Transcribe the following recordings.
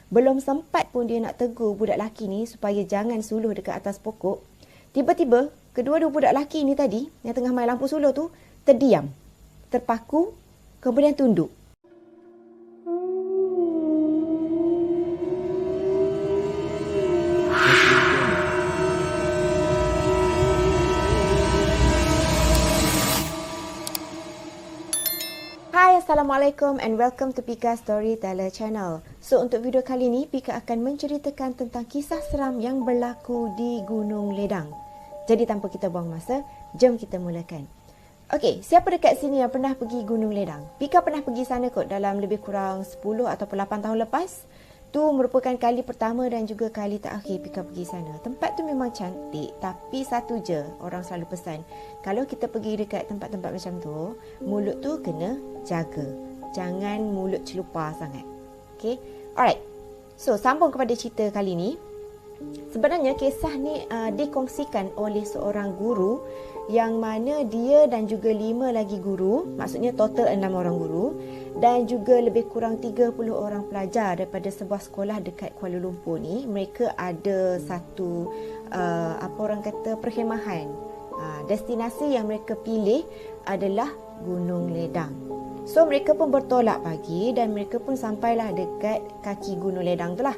Belum sempat pun dia nak tegur budak lelaki ni supaya jangan suluh dekat atas pokok. Tiba-tiba, kedua-dua budak lelaki ni tadi, yang tengah main lampu suluh tu, terdiam, terpaku, kemudian tunduk. Hai, Assalamualaikum and welcome to Pika Storyteller Channel. So, untuk video kali ni, Pika akan menceritakan tentang kisah seram yang berlaku di Gunung Ledang. Jadi, tanpa kita buang masa, jom kita mulakan. Okey, siapa dekat sini yang pernah pergi Gunung Ledang? Pika pernah pergi sana kot dalam lebih kurang 10 ataupun 8 tahun lepas. Tu merupakan kali pertama dan juga kali terakhir Pika pergi sana. Tempat tu memang cantik, tapi satu je orang selalu pesan. Kalau kita pergi dekat tempat-tempat macam tu, mulut tu kena jaga. Jangan mulut celupar sangat. Okay? Alright. So, sambung kepada cerita kali ni. Sebenarnya kisah ni dikongsikan oleh seorang guru yang mana dia dan juga 5 lagi guru, maksudnya total 6 orang guru dan juga lebih kurang 30 orang pelajar daripada sebuah sekolah dekat Kuala Lumpur ni. Mereka ada satu perkhemahan. Destinasi yang mereka pilih adalah Gunung Ledang. So mereka pun bertolak pagi dan mereka pun sampailah dekat kaki Gunung Ledang tu lah.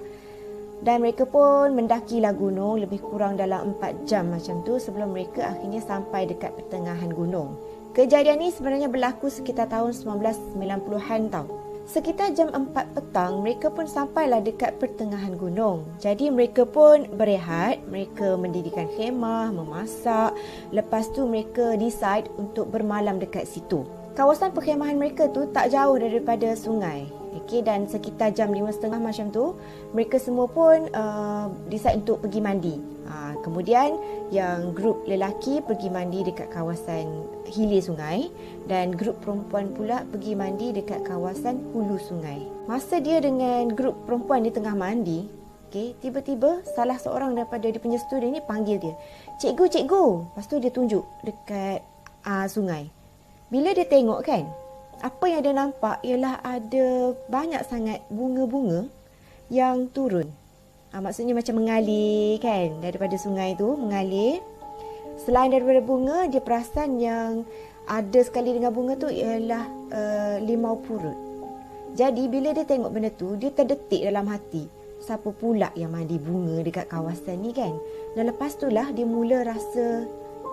Dan mereka pun mendakilah gunung lebih kurang dalam 4 jam macam tu sebelum mereka akhirnya sampai dekat pertengahan gunung. Kejadian ni sebenarnya berlaku sekitar tahun 1990-an tau. Sekitar jam 4 petang, mereka pun sampailah dekat pertengahan gunung. Jadi mereka pun berehat, mereka mendirikan khemah, memasak. Lepas tu mereka decide untuk bermalam dekat situ. Kawasan perkhemahan mereka tu tak jauh daripada sungai. Okay, dan sekitar jam 5.30 macam tu, mereka semua pun decide untuk pergi mandi. Kemudian yang grup lelaki pergi mandi dekat kawasan hilir sungai dan grup perempuan pula pergi mandi dekat kawasan hulu sungai. Masa dia dengan grup perempuan ni tengah mandi, okay, tiba-tiba salah seorang daripada dia punya student ni panggil dia. Cikgu, cikgu. Lepas tu dia tunjuk dekat sungai. Bila dia tengok kan, apa yang dia nampak ialah ada banyak sangat bunga-bunga yang turun. Maksudnya macam mengalir kan, daripada sungai tu mengalir. Selain daripada bunga, dia perasan yang ada sekali dengan bunga tu ialah limau purut. Jadi bila dia tengok benda tu, dia terdetik dalam hati. Siapa pula yang mandi bunga dekat kawasan ni kan? Dan lepas tu lah dia mula rasa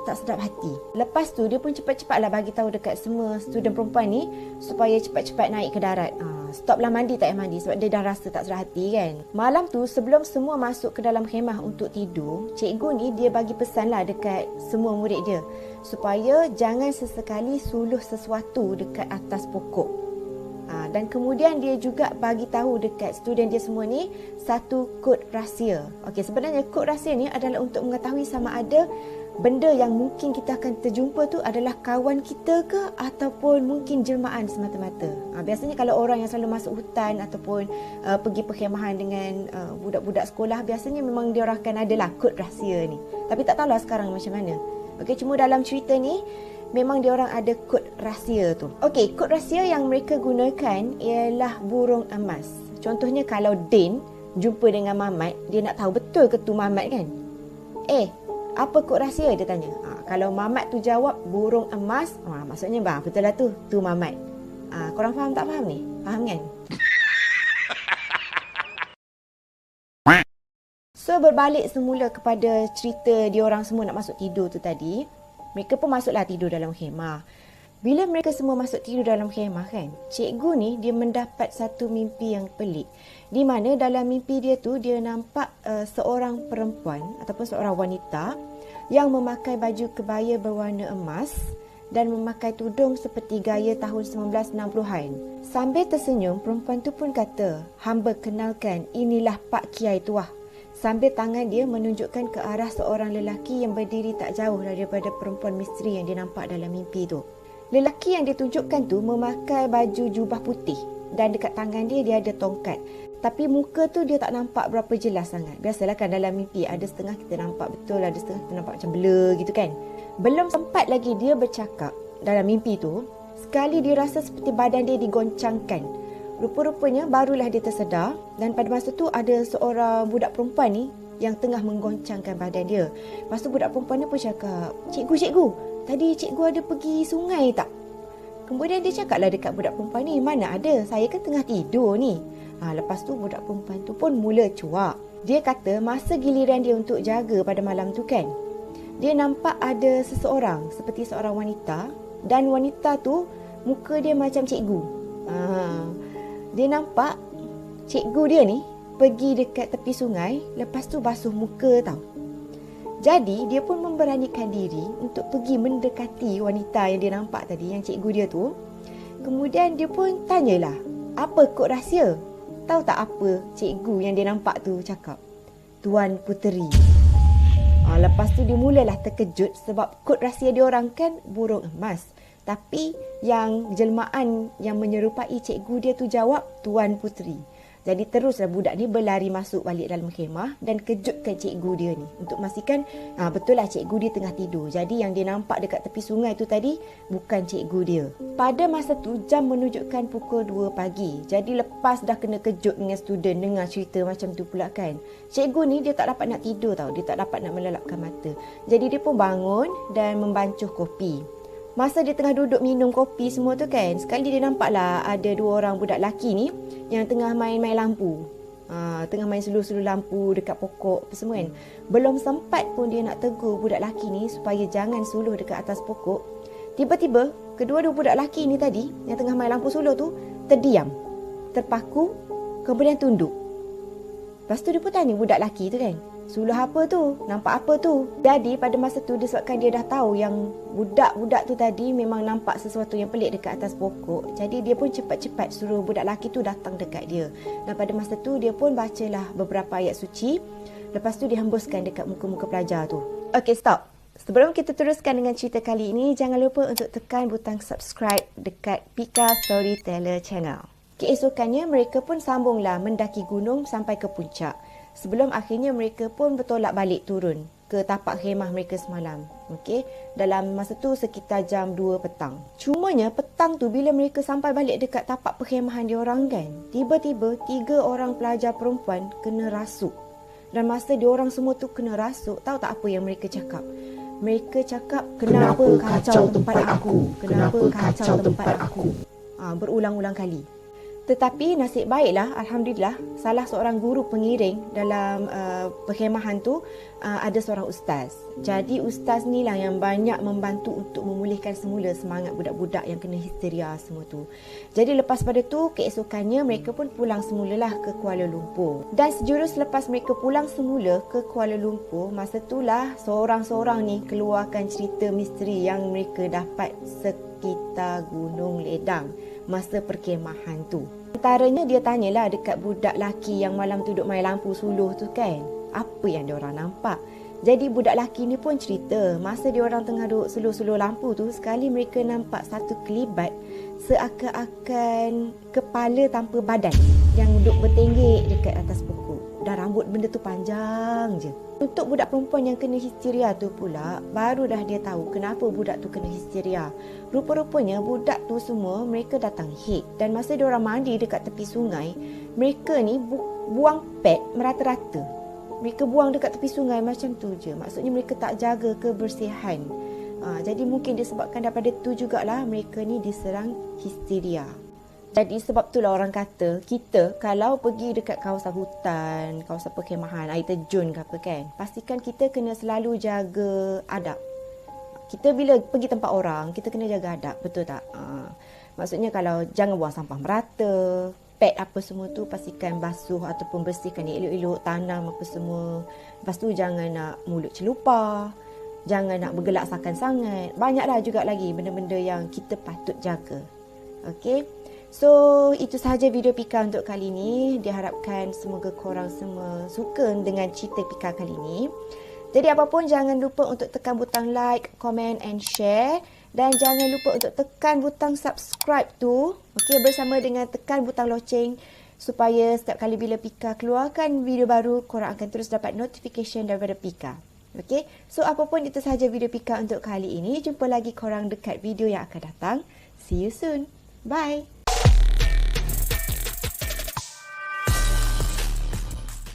tak sedap hati. Lepas tu dia pun cepat-cepatlah bagi tahu dekat semua student perempuan ni supaya cepat-cepat naik ke darat. Stoplah mandi, tak payah mandi sebab dia dah rasa tak sedap hati kan. Malam tu sebelum semua masuk ke dalam khemah untuk tidur, cikgu ni dia bagi pesan lah dekat semua murid dia supaya jangan sesekali suluh sesuatu dekat atas pokok. Dan kemudian dia juga bagi tahu dekat student dia semua ni satu kod rahsia. Okey, sebenarnya kod rahsia ni adalah untuk mengetahui sama ada benda yang mungkin kita akan terjumpa tu adalah kawan kita ke ataupun mungkin jelmaan semata-mata. Biasanya kalau orang yang selalu masuk hutan ataupun pergi perkhemahan dengan budak-budak sekolah, biasanya memang dia orang akan adalah kod rahsia ni. Tapi tak tahulah sekarang macam mana. Okey, cuma dalam cerita ni memang dia orang ada kod rahsia tu. Okey, kod rahsia yang mereka gunakan ialah burung emas. Contohnya kalau Din jumpa dengan Mamat, dia nak tahu betul ke tu Mamat kan? Apa kod rahsia dia tanya. Kalau Mamat tu jawab burung emas, maksudnya betul lah tu Mamat. Korang faham tak faham ni? Faham kan? So berbalik semula kepada cerita dia orang semua nak masuk tidur tu tadi. Mereka pun masuklah tidur dalam khemah. Bila mereka semua masuk tidur dalam khemah kan, cikgu ni dia mendapat satu mimpi yang pelik. Di mana dalam mimpi dia tu dia nampak seorang perempuan ataupun seorang wanita yang memakai baju kebaya berwarna emas dan memakai tudung seperti gaya tahun 1960-an. Sambil tersenyum, perempuan tu pun kata, "Hamba kenalkan, inilah Pak Kiai Tuah." Sambil tangan dia menunjukkan ke arah seorang lelaki yang berdiri tak jauh daripada perempuan misteri yang dia nampak dalam mimpi tu. Lelaki yang ditunjukkan tu memakai baju jubah putih dan dekat tangan dia ada tongkat. Tapi muka tu dia tak nampak berapa jelas sangat. Biasalah kan dalam mimpi ada setengah kita nampak betul, ada setengah kita nampak macam blur gitu kan. Belum sempat lagi dia bercakap dalam mimpi tu, sekali dia rasa seperti badan dia digoncangkan Rupa-rupanya barulah dia tersedar dan pada masa tu ada seorang budak perempuan ni yang tengah menggoncangkan badan dia. Lepas tu budak perempuan ni pun cakap, cikgu, tadi cikgu ada pergi sungai tak? Kemudian dia cakaplah dekat budak perempuan ni, mana ada, saya kan tengah tidur ni. Lepas tu budak perempuan tu pun mula cuak. Dia kata masa giliran dia untuk jaga pada malam tu kan, dia nampak ada seseorang seperti seorang wanita, dan wanita tu muka dia macam cikgu. Dia nampak cikgu dia ni pergi dekat tepi sungai, lepas tu basuh muka tau. Jadi dia pun memberanikan diri untuk pergi mendekati wanita yang dia nampak tadi, yang cikgu dia tu. Kemudian dia pun tanyalah, apa kod rahsia? Tahu tak apa cikgu yang dia nampak tu cakap? Tuan Puteri. Lepas tu dia mulalah terkejut sebab kod rahsia dia orang kan burung emas. Tapi yang jelmaan yang menyerupai cikgu dia tu jawab Tuan Puteri. Jadi teruslah budak ni berlari masuk balik dalam khemah dan kejutkan cikgu dia ni untuk memastikan betul lah cikgu dia tengah tidur. Jadi yang dia nampak dekat tepi sungai tu tadi bukan cikgu dia. Pada masa tu jam menunjukkan pukul 2 pagi. Jadi lepas dah kena kejut dengan student dengar cerita macam tu pula kan, cikgu ni dia tak dapat nak tidur tau. Dia tak dapat nak melelapkan mata. Jadi dia pun bangun dan membancuh kopi. Masa dia tengah duduk minum kopi semua tu kan, sekali dia nampaklah ada 2 orang budak lelaki ni yang tengah main-main lampu. Tengah main suluh-suluh lampu dekat pokok apa semua kan. Belum sempat pun dia nak tegur budak lelaki ni supaya jangan suluh dekat atas pokok. Tiba-tiba, kedua-dua budak lelaki ni tadi yang tengah main lampu suluh tu terdiam, terpaku, kemudian tunduk. Lepas tu dia pun tanya budak lelaki tu kan, suluh apa tu? Nampak apa tu? Jadi pada masa tu disebabkan dia dah tahu yang budak-budak tu tadi memang nampak sesuatu yang pelik dekat atas pokok. Jadi dia pun cepat-cepat suruh budak lelaki tu datang dekat dia. Dan pada masa tu dia pun bacalah beberapa ayat suci. Lepas tu dihembuskan dekat muka-muka pelajar tu. Okay, stop. Sebelum kita teruskan dengan cerita kali ini, jangan lupa untuk tekan butang subscribe dekat Pika Storyteller Channel. Keesokannya mereka pun sambunglah mendaki gunung sampai ke puncak. Sebelum akhirnya mereka pun bertolak balik turun ke tapak khemah mereka semalam. Okey, dalam masa tu sekitar jam 2 petang. Cumanya petang tu bila mereka sampai balik dekat tapak perkhemahan diorang kan, tiba-tiba 3 orang pelajar perempuan kena rasuk. Dan masa diorang semua tu kena rasuk, tahu tak apa yang mereka cakap? Mereka cakap, kenapa kacau tempat aku? Kenapa kacau tempat aku? Berulang-ulang kali. Tetapi nasib baiklah, Alhamdulillah, salah seorang guru pengiring dalam perkhemahan tu ada seorang ustaz. Jadi ustaz ni lah yang banyak membantu untuk memulihkan semula semangat budak-budak yang kena histeria semua tu. Jadi lepas pada tu, keesokannya mereka pun pulang semulalah ke Kuala Lumpur. Dan sejurus lepas mereka pulang semula ke Kuala Lumpur, masa itulah seorang-seorang ni keluarkan cerita misteri yang mereka dapat sekitar Gunung Ledang masa perkhemahan tu. Antaranya dia tanyalah dekat budak lelaki yang malam tu duduk main lampu suluh tu kan, apa yang diorang nampak. Jadi budak lelaki ni pun cerita masa diorang tengah duduk suluh-suluh lampu tu, sekali mereka nampak satu kelibat seakan-akan kepala tanpa badan yang duduk bertenggek dekat atas pokok. Dan rambut benda tu panjang je. Untuk budak perempuan yang kena histeria tu pula, baru dah dia tahu kenapa budak tu kena histeria. Rupa-rupanya budak tu semua mereka datang haid. Dan masa diorang mandi dekat tepi sungai, mereka ni buang pad merata-rata. Mereka buang dekat tepi sungai macam tu je. Maksudnya mereka tak jaga kebersihan. Jadi mungkin disebabkan daripada tu jugalah mereka ni diserang histeria. Jadi sebab itulah orang kata, kita kalau pergi dekat kawasan hutan, kawasan perkhemahan, air terjun ke apa kan, pastikan kita kena selalu jaga adab. Kita bila pergi tempat orang, kita kena jaga adab, betul tak? Maksudnya kalau jangan buang sampah merata, pad apa semua tu pastikan basuh ataupun bersihkan elok-elok, tanam apa semua. Lepas tu jangan nak mulut celupar, jangan nak bergelak sangat. Banyaklah juga lagi benda-benda yang kita patut jaga. Okey? So, itu sahaja video Pika untuk kali ini. Diharapkan semoga korang semua suka dengan cerita Pika kali ini. Jadi apapun, jangan lupa untuk tekan butang like, comment and share. Dan jangan lupa untuk tekan butang subscribe tu. Okey, bersama dengan tekan butang loceng. Supaya setiap kali bila Pika keluarkan video baru, korang akan terus dapat notification daripada Pika. Okey, so apapun itu sahaja video Pika untuk kali ini. Jumpa lagi korang dekat video yang akan datang. See you soon. Bye.